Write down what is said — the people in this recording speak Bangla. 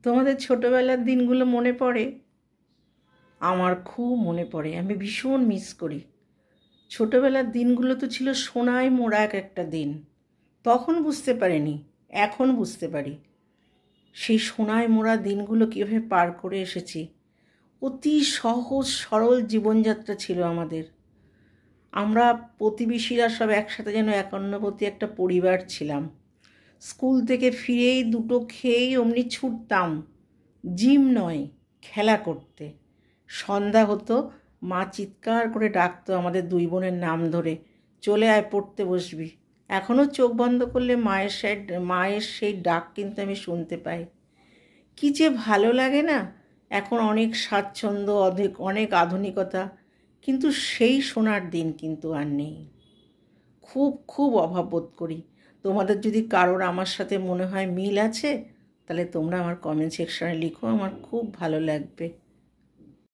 তোমাদের ছোটোবেলার দিনগুলো মনে পড়ে? আমার খুব মনে পড়ে, আমি ভীষণ মিস করি। ছোটোবেলার দিনগুলো তো ছিল সোনায় মোড়া এক একটা দিন। তখন বুঝতে পারিনি, এখন বুঝতে পারি সেই সোনায় মোড়া দিনগুলো কীভাবে পার করে এসেছি। অতি সহজ সরল জীবনযাত্রা ছিল আমাদের। আমরা প্রতিবেশীরা সব একসাথে যেন একান্নবর্তী একটা পরিবার ছিলাম। স্কুল থেকে ফিরেই দুটো খেয়েই অমনি ছুটতাম, জিম নয়, খেলা করতে। সন্ধ্যা হতো, মা চিৎকার করে ডাকতো আমাদের দুই বোনের নাম ধরে, চলে আয় পড়তে বসবি। এখনও চোখ বন্ধ করলে মায়ের সেই ডাক কিন্তু আমি শুনতে পাই। কী যে ভালো লাগে না! এখন অনেক স্বাচ্ছন্দ্য, অনেক আধুনিকতা, কিন্তু সেই সোনার দিন কিন্তু আর নেই। খুব খুব অভাব বোধ করি। তোমাদের যদি কারোর আমার সাথে মনে হয় মিল আছে, তাহলে তোমরা আমার কমেন্ট সেকশনে লিখো, আমার খুব ভালো লাগবে।